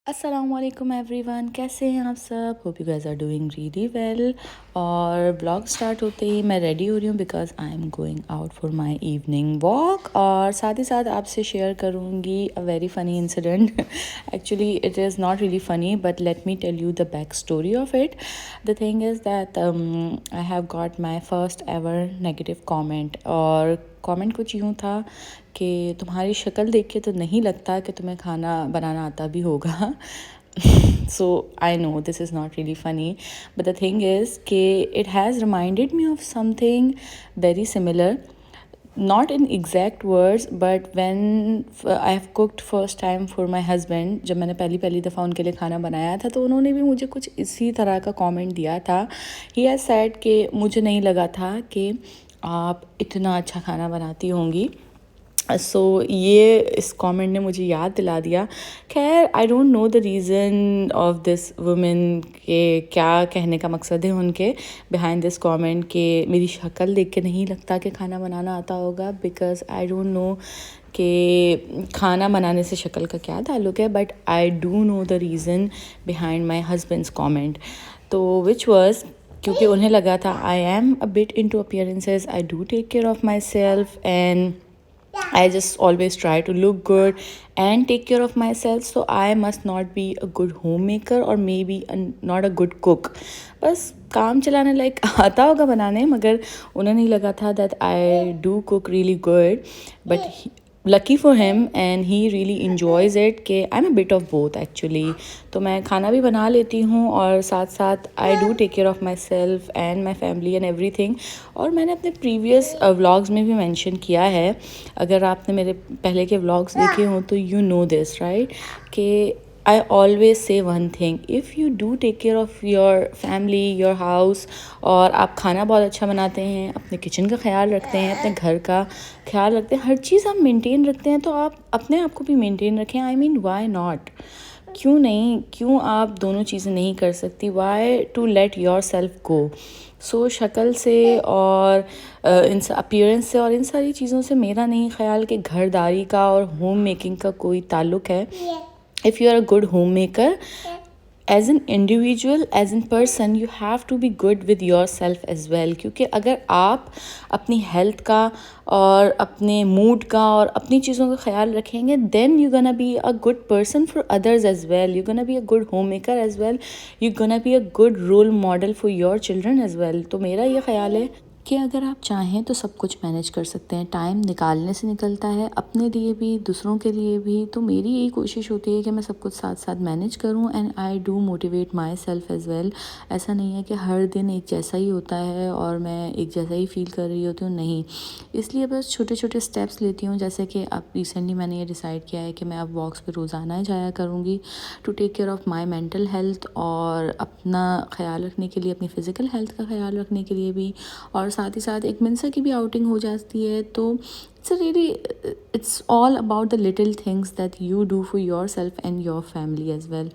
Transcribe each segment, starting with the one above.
अस्सलामुअलैकुम एवरीवन, कैसे हैं आप सब। Hope you guys are doing really well. और ब्लॉग स्टार्ट होते ही मैं रेडी हो रही हूँ because I am going out for my evening walk. और साथ ही साथ आपसे शेयर करूँगी a very funny incident. Actually it is not really funny but let me tell you the back story of it. The thing is that I have got my first ever negative comment. और comment कुछ यूँ था कि तुम्हारी शक्ल देख के तो नहीं लगता कि तुम्हें खाना बनाना आता भी होगा। So I know this is not really funny, but the thing is कि it has reminded me of something very similar. Not in exact words, but when I have cooked first time for my husband, जब मैंने पहली दफ़ा उनके लिए खाना बनाया था तो उन्होंने भी मुझे कुछ इसी तरह का कमेंट दिया था। He has said कि मुझे नहीं लगा था कि आप इतना अच्छा खाना बनाती होंगी। ये इस कमेंट ने मुझे याद दिला दिया। खैर I don't know the reason of this women के क्या कहने का मकसद है उनके बिहाइंड दिस कमेंट कि मेरी शक्ल देख के नहीं लगता कि खाना बनाना आता होगा। बिकॉज आई डोंट नो कि खाना बनाने से शक्ल का क्या ताल्लुक़ है, but I do know the reason behind my husband's comment. तो विच वॉज क्योंकि उन्हें लगा था I am a bit into appearances, I do take care of myself and I just always try to look good and take care of myself, so I must not be a good homemaker or maybe not a good cook. बस काम चलाने लायक आता होगा बनाने, मगर उन्हें नहीं लगा था that I do cook really good, but lucky for him and he really enjoys it कि I'm a bit of both actually। तो मैं खाना भी बना लेती हूँ और साथ साथ I do take care of myself and my family and everything। और मैंने अपने प्रीवियस व्लॉग्स में भी मेंशन किया है, अगर आपने मेरे पहले के व्लॉग्स देखे हों तो यू नो दिस राइट, कि I always say one thing, if you do take care of your family, your house, और आप खाना बहुत अच्छा बनाते हैं, अपने किचन का ख्याल रखते हैं, अपने घर का ख्याल रखते हैं, हर चीज़ आप मेंटेन रखते हैं, तो आप अपने आप को भी मेंटेन रखें। आई मीन वाई नॉट, क्यों नहीं, क्यों आप दोनों चीज़ें नहीं कर सकती। Why to let yourself go. So शक्ल से और इन अपीयरेंस से और इन सारी चीज़ों से मेरा नहीं ख्याल कि घरदारी का और होम मेकिंग का कोई ताल्लुक़ है। If you are a good homemaker, as an individual, as in person, you have to be good with yourself as well। क्योंकि अगर आप अपनी हेल्थ का और अपने मूड का और अपनी चीज़ों का ख्याल रखेंगे, then you're gonna be a good person for others as well, you're gonna be a good homemaker as well, you're gonna be a good role model for your children as well। तो मेरा ये ख्याल है कि अगर आप चाहें तो सब कुछ मैनेज कर सकते हैं। टाइम निकालने से निकलता है, अपने लिए भी दूसरों के लिए भी। तो मेरी यही कोशिश होती है कि मैं सब कुछ साथ साथ मैनेज करूं and I do motivate my self as well. ऐसा नहीं है कि हर दिन एक जैसा ही होता है और मैं एक जैसा ही फील कर रही होती हूँ, नहीं। इसलिए बस छोटे छोटे स्टेप्स लेती हूँ, जैसे कि अब रिसेंटली मैंने ये डिसाइड किया है कि मैं अब वॉक्स पे रोज़ाना ही जाया करूँगी to take care of my mental health और अपना ख्याल रखने के लिए, अपनी फ़िज़िकल हेल्थ का ख्याल रखने के लिए भी। और साथ ही साथ एक मिनसा की भी आउटिंग हो जाती है। तो it's all about the little things that you do for your self and your family as well.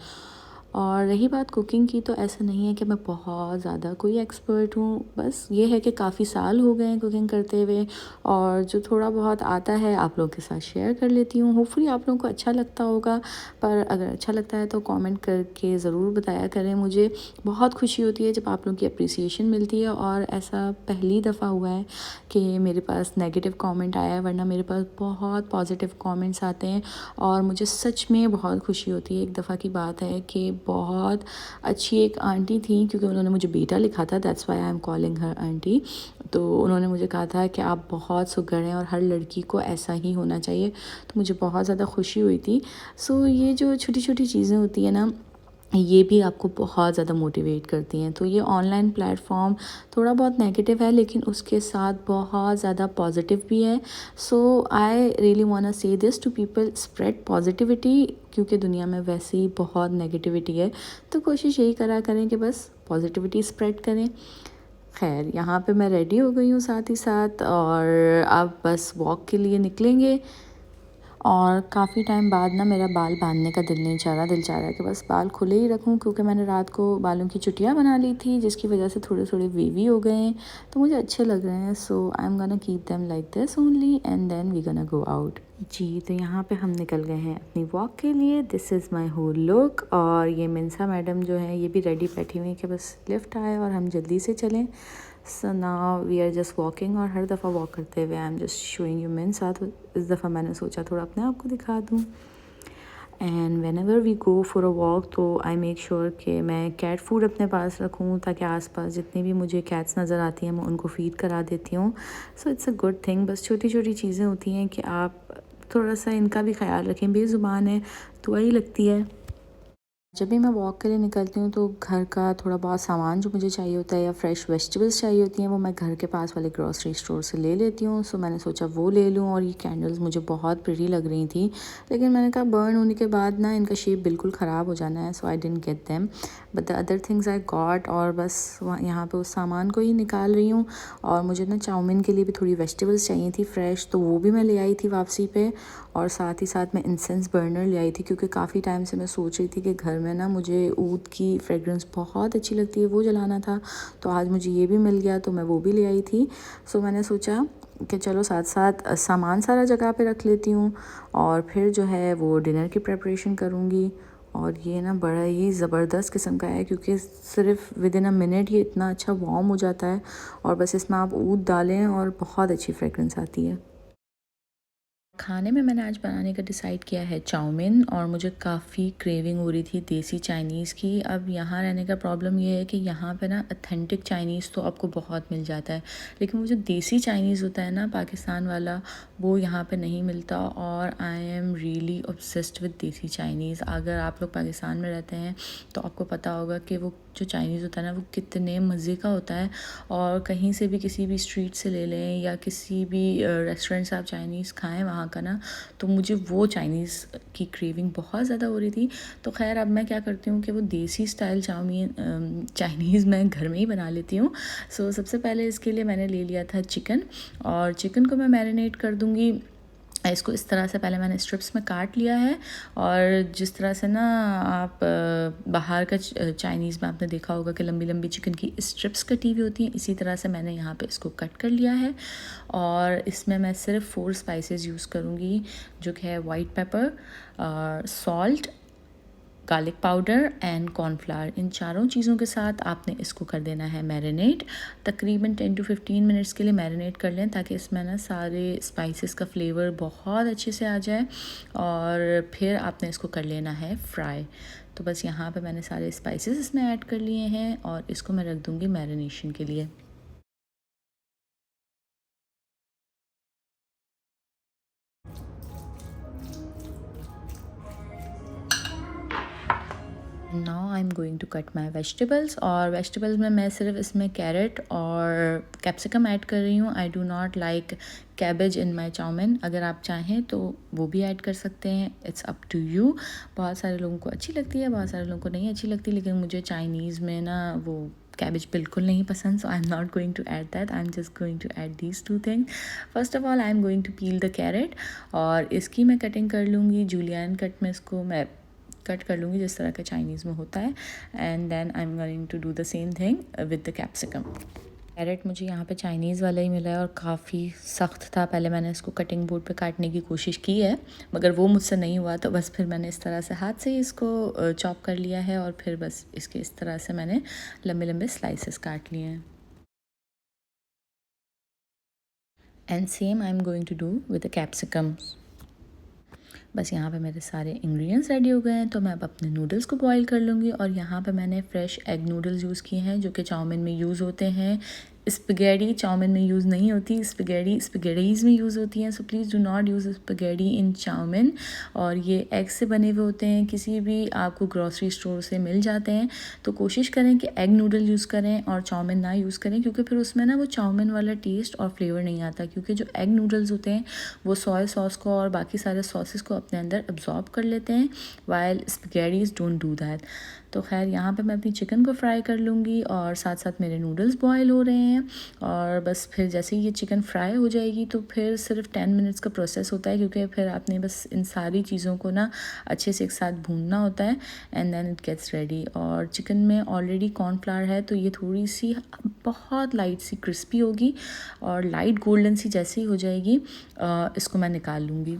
और रही बात कुकिंग की, तो ऐसा नहीं है कि मैं बहुत ज़्यादा कोई एक्सपर्ट हूँ, बस ये है कि काफ़ी साल हो गए हैं कुकिंग करते हुए, और जो थोड़ा बहुत आता है आप लोगों के साथ शेयर कर लेती हूँ। होपफुली आप लोगों को अच्छा लगता होगा, पर अगर अच्छा लगता है तो कमेंट करके ज़रूर बताया करें। मुझे बहुत खुशी होती है जब आप लोगों की अप्रिसिएशन मिलती है, और ऐसा पहली दफ़ा हुआ है कि मेरे पास नेगेटिव कमेंट आया है, वरना मेरे पास बहुत पॉजिटिव कमेंट्स आते हैं और मुझे सच में बहुत खुशी होती है। एक दफ़ा की बात है कि बहुत अच्छी एक आंटी थी, क्योंकि उन्होंने मुझे बेटा लिखा था, that's why I am calling her aunty. तो उन्होंने मुझे कहा था कि आप बहुत सुघड़ हैं और हर लड़की को ऐसा ही होना चाहिए। तो मुझे बहुत ज़्यादा खुशी हुई थी। सो ये जो छोटी छोटी चीज़ें होती हैं ना, ये भी आपको बहुत ज़्यादा मोटिवेट करती हैं। तो ये ऑनलाइन प्लेटफॉर्म थोड़ा बहुत नेगेटिव है, लेकिन उसके साथ बहुत ज़्यादा पॉजिटिव भी है। So I really want to say this to people, spread positivity, क्योंकि दुनिया में वैसे ही बहुत नेगेटिविटी है। तो कोशिश यही करा करें कि बस पॉजिटिविटी स्प्रेड करें। खैर, यहाँ पे मैं रेडी हो गई हूँ साथ ही साथ, और अब बस वॉक के लिए निकलेंगे। और काफ़ी टाइम बाद ना मेरा बाल बांधने का दिल नहीं चाह रहा, दिल चाह रहा है कि बस बाल खुले ही रखूं, क्योंकि मैंने रात को बालों की चुटियाँ बना ली थी, जिसकी वजह से थोड़े थोड़े वेवी हो गए हैं, तो मुझे अच्छे लग रहे हैं। So I am gonna keep them like this only and then we gonna go out. जी, तो यहाँ पे हम निकल गए हैं अपनी वॉक के लिए। This is my whole look. और ये मिन्सा मैडम जो है ये भी रेडी बैठी हुई हैं कि बस लिफ्ट आए और हम जल्दी से चलें। So now we are just walking. और हर दफ़ा वॉक करते हुए I am just showing you मिन्सा। तो इस दफ़ा मैंने सोचा थोड़ा अपने आप को दिखा दूँ। And whenever we go for a walk तो आई मेक श्योर कि मैं कैट फूड अपने पास रखूँ, ताकि आसपास जितनी भी मुझे कैट्स नज़र आती हैं मैं उनको फ़ीड करा देती हूँ। So it's a good thing. बस छोटी छोटी चीज़ें होती हैं कि आप थोड़ा सा इनका भी ख्याल रखें। बेज़ुबान है, दुआ ही लगती है। जब भी मैं वॉक के लिए निकलती हूँ तो घर का थोड़ा बहुत सामान जो मुझे चाहिए होता है या फ्रेश वेजिटेबल्स चाहिए होती हैं वो मैं घर के पास वाले ग्रॉसरी स्टोर से ले लेती हूँ। सो मैंने सोचा वो ले लूँ। और ये कैंडल्स मुझे बहुत प्रिटी लग रही थी, लेकिन मैंने कहा बर्न होने के बाद ना इनका शेप बिल्कुल ख़राब हो जाना है। So I didn't get them, but the other things I got. और बस यहाँ पे उस सामान को ही निकाल रही हूँ। और मुझे ना चाउमीन के लिए भी थोड़ी वेजिटेबल्स चाहिए थी फ्रेश, तो वो भी मैं ले आई थी वापसी पे। और साथ ही साथ मैं इंसेंस बर्नर ले आई थी, क्योंकि काफ़ी टाइम से मैं सोच रही थी कि घर में ना मुझे ऊद की फ्रेगरेंस बहुत अच्छी लगती है, वो जलाना था। तो आज मुझे ये भी मिल गया, तो मैं वो भी ले आई थी। सो मैंने सोचा कि चलो साथ साथ सामान सारा जगह पे रख लेती हूँ और फिर जो है वो डिनर की प्रिपरेशन करूँगी। और ये ना बड़ा ही ज़बरदस्त किस्म का है, क्योंकि सिर्फ विद इन अ मिनट ये इतना अच्छा वार्म हो जाता है। और बस इसमें आप ऊद डालें और बहुत अच्छी फ्रेगरेंस आती है। खाने में मैंने आज बनाने का डिसाइड किया है चाउमीन। और मुझे काफ़ी क्रेविंग हो रही थी देसी चाइनीज़ की। अब यहाँ रहने का प्रॉब्लम ये है कि यहाँ पे ना ऑथेंटिक चाइनीज़ तो आपको बहुत मिल जाता है, लेकिन वो जो देसी चाइनीज़ होता है ना पाकिस्तान वाला, वो यहाँ पे नहीं मिलता। और I am really obsessed with देसी चाइनीज़। अगर आप लोग पाकिस्तान में रहते हैं तो आपको पता होगा कि वो जो चाइनीज़ होता है ना वो कितने मज़े का होता है। और कहीं से भी किसी भी स्ट्रीट से ले लें या किसी भी रेस्टोरेंट से आप चाइनीज़ खाएं वहाँ का ना, तो मुझे वो चाइनीज़ की क्रेविंग बहुत ज़्यादा हो रही थी। तो खैर अब मैं क्या करती हूँ कि वो देसी स्टाइल चाइनीज़ मैं घर में ही बना लेती हूँ। सो सबसे पहले इसके लिए मैंने ले लिया था चिकन। और चिकन को मैं मैरिनेट कर दूँगी। इसको इस तरह से पहले मैंने स्ट्रिप्स में काट लिया है। और जिस तरह से ना आप बाहर का चाइनीज़ में आपने देखा होगा कि लंबी लंबी चिकन की स्ट्रिप्स कटी हुई होती हैं, इसी तरह से मैंने यहाँ पे इसको कट कर लिया है। और इसमें मैं सिर्फ 4 स्पाइसेस यूज़ करूँगी, जो कि है white pepper, salt, garlic powder and cornflour. इन चारों चीज़ों के साथ आपने इसको कर देना है मैरिनेट। तकरीबन 10 to 15 मिनट्स के लिए मैरिनेट कर लें, ताकि इसमें ना सारे स्पाइसेस का फ्लेवर बहुत अच्छे से आ जाए। और फिर आपने इसको कर लेना है फ्राई। तो बस यहाँ पे मैंने सारे स्पाइसेस इसमें ऐड कर लिए हैं और इसको मैं रख दूँगी मैरिनेशन के लिए। Now I am going to cut my vegetables. और वेजिटेबल्स में मैं सिर्फ इसमें कैरेट और कैप्सिकम ऐड कर रही हूँ। I do not like cabbage in my chowmein. अगर आप चाहें तो वो भी ऐड कर सकते हैं, इट्स अप टू यू। बहुत सारे लोगों को अच्छी लगती है, बहुत सारे लोगों को नहीं अच्छी लगती, लेकिन मुझे चाइनीज़ में ना वो कैबेज बिल्कुल नहीं पसंद। So I am not going to add that, I am just going to add these two things. First of all I am going to peel the carrot. और इसकी मैं कटिंग कर लूँगी जूलियन कट में, इसको मैं कट कर लूँगी जिस तरह का चाइनीज़ में होता है। And then I am going to do the same thing with the capsicum. Carrot मुझे यहाँ पे चाइनीज़ वाला ही मिला है और काफ़ी सख्त था। पहले मैंने इसको कटिंग बोर्ड पे काटने की कोशिश की है, मगर वो मुझसे नहीं हुआ, तो बस फिर मैंने इस तरह से हाथ से ही इसको चॉप कर लिया है। और फिर बस इसके इस तरह से मैंने लंबे लंबे स्लाइसेस काट लिए हैं। And same I am going to do with the capsicums. बस यहाँ पे मेरे सारे इंग्रेडिएंट्स रेडी हो गए हैं, तो मैं अब अपने नूडल्स को बॉईल कर लूँगी। और यहाँ पे मैंने फ़्रेश एग नूडल्स यूज़ किए हैं, जो कि चाउमीन में यूज़ होते हैं। स्पगेटी चाउमीन में यूज़ नहीं होती, स्पगेटी स्पगेटीज़ में यूज़ होती हैं। So please do not use spaghetti in chow mein. और ये एग से बने हुए होते हैं, किसी भी आपको ग्रॉसरी स्टोर से मिल जाते हैं। तो कोशिश करें कि एग नूडल यूज़ करें और चाउमीन ना यूज़ करें, क्योंकि फिर उसमें ना वो चाउमीन वाला टेस्ट और फ्लेवर नहीं आता। क्योंकि जो एग नूडल्स होते हैं वो सोया सॉस को और बाकी सारे सॉसेस को अपने अंदर अब्जॉर्ब कर लेते हैं, वाइल स्पगेटीज़ डोंट डू दैट। तो खैर यहाँ पे मैं अपनी चिकन को फ्राई कर लूँगी और साथ साथ मेरे नूडल्स बॉयल हो रहे हैं। और बस फिर जैसे ही ये चिकन फ्राई हो जाएगी तो फिर सिर्फ 10 मिनट्स का प्रोसेस होता है, क्योंकि फिर आपने बस इन सारी चीज़ों को ना अच्छे से एक साथ भूनना होता है। And then it gets ready. और चिकन में ऑलरेडी कॉर्नफ्लावर है, तो ये थोड़ी सी बहुत लाइट सी क्रिस्पी होगी और लाइट गोल्डन सी जैसे ही हो जाएगी इसको मैं निकाल लूँगी।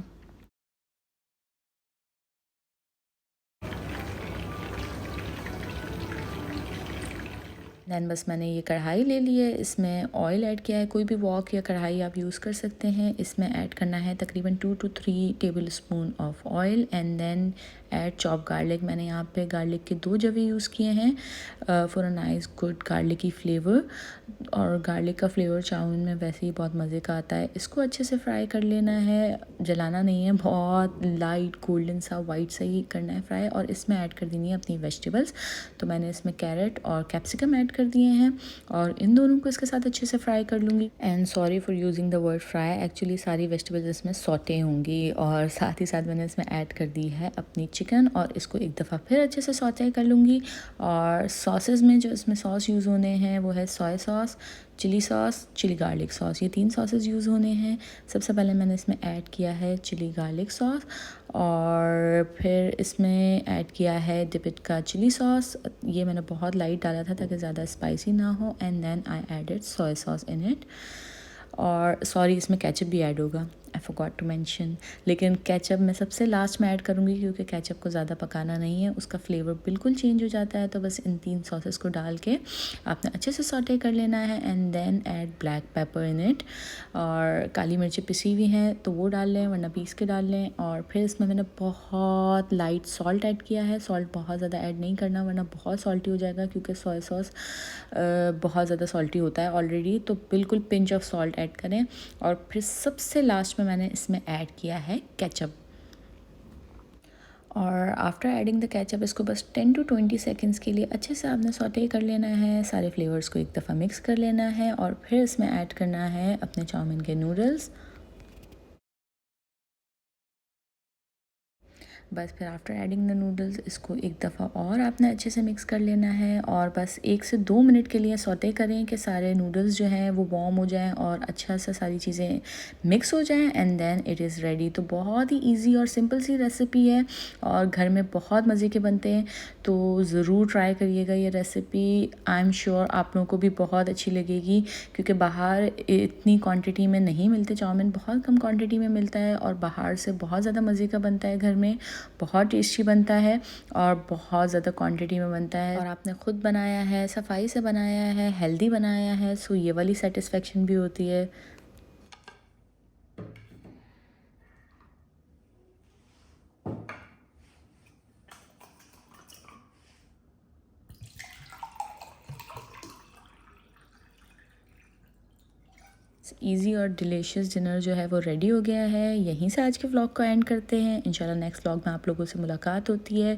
दैन बस मैंने ये कढ़ाई ले ली है, इसमें ऑयल ऐड किया है। कोई भी वॉक या कढ़ाई आप यूज़ कर सकते हैं। इसमें ऐड करना है तकरीबन 2 to 3 tablespoon of oil and then add chop garlic. मैंने यहाँ पे गार्लिक के 2 जवे यूज़ किए हैं for a nice good garlicky flavour. और गार्लिक का फ्लेवर चाउमीन में वैसे ही बहुत मज़े का आता है। इसको अच्छे से फ्राई कर लेना है, जलाना नहीं है, बहुत लाइट गोल्डन सा वाइट सा ही करना है फ्राई। और इसमें ऐड कर देनी है अपनी वेजिटेबल्स। तो मैंने इसमें कैरेट और कैप्सिकम ऐड कर दिए हैं और इन दोनों को इसके साथ अच्छे से फ्राई कर लूँगी। And sorry for using the word fry, actually सारी वेजिटेबल्स इसमें सौटे होंगी। और साथ ही साथ मैंने इसमें ऐड कर दी है अपनी चिकन और इसको एक दफ़ा फिर अच्छे से सौटे कर लूँगी। और सॉसेस में जो इसमें सॉस यूज़ होने हैं वो है soya sauce, chilli sauce, chilli garlic sauce, ये 3 सॉसेस यूज़ होने हैं। सबसे पहले मैंने इसमें ऐड किया है चिली गार्लिक सॉस और फिर इसमें ऐड किया है डिपिट का चिली सॉस। ये मैंने बहुत लाइट डाला था ताकि ज़्यादा स्पाइसी ना हो। And then I added soya sauce in it. और सॉरी, इसमें केचप भी ऐड होगा, आई फॉरगॉट टू मेंशन। लेकिन केचप मैं सबसे लास्ट में ऐड करूँगी क्योंकि केचप को ज़्यादा पकाना नहीं है, उसका फ्लेवर बिल्कुल चेंज हो जाता है। तो बस इन 3 सॉसेस को डाल के आपने अच्छे से सॉटे कर लेना है and then add black pepper in it. और काली मिर्ची पिसी हुई हैं तो वो डाल लें, वरना पीस के डाल लें। और फिर इसमें मैंने बहुत लाइट सॉल्ट ऐड किया है। सॉल्ट बहुत ज़्यादा ऐड नहीं करना वरना बहुत सॉल्टी हो जाएगा क्योंकि सोया सॉस बहुत ज़्यादा सॉल्टी होता है ऑलरेडी। तो बिल्कुल पिंच ऑफ सॉल्ट ऐड करें। और फिर सबसे लास्ट में मैंने इसमें ऐड किया है केचप। और आफ्टर एडिंग द केचप इसको बस 10 to 20 सेकेंड्स के लिए अच्छे से आपने सौटे कर लेना है। सारे फ्लेवर्स को एक दफ़ा मिक्स कर लेना है और फिर इसमें ऐड करना है अपने चाउमीन के नूडल्स। बस फिर आफ्टर एडिंग द नूडल्स इसको एक दफ़ा और आपने अच्छे से मिक्स कर लेना है और बस 1 से 2 मिनट के लिए सौटे करें कि सारे नूडल्स जो हैं वो वार्म हो जाएं और अच्छा सा सारी चीज़ें मिक्स हो जाएं and then it is ready. तो बहुत ही इजी और सिंपल सी रेसिपी है और घर में बहुत मज़े के बनते हैं। तो ज़रूर ट्राई करिएगा ये रेसिपी। आई एम श्योर आप लोगों को भी बहुत अच्छी लगेगी क्योंकि बाहर इतनी क्वांटिटी में नहीं मिलते चाउमीन, बहुत कम क्वांटिटी में मिलता है और बाहर से बहुत ज़्यादा मज़े का बनता है, घर में बहुत टेस्टी बनता है और बहुत ज़्यादा क्वांटिटी में बनता है। और आपने ख़ुद बनाया है, सफाई से बनाया है, हेल्दी बनाया है, सो ये वाली सेटिस्फेक्शन भी होती है। इजी और डिलीशियस डिनर जो है वो रेडी हो गया है। यहीं से आज के व्लॉग को एंड करते हैं। इंशाल्लाह नेक्स्ट व्लॉग में आप लोगों से मुलाकात होती है।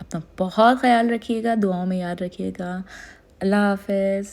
अपना बहुत ख्याल रखिएगा, दुआओं में याद रखिएगा। अल्लाह हाफ़िज़।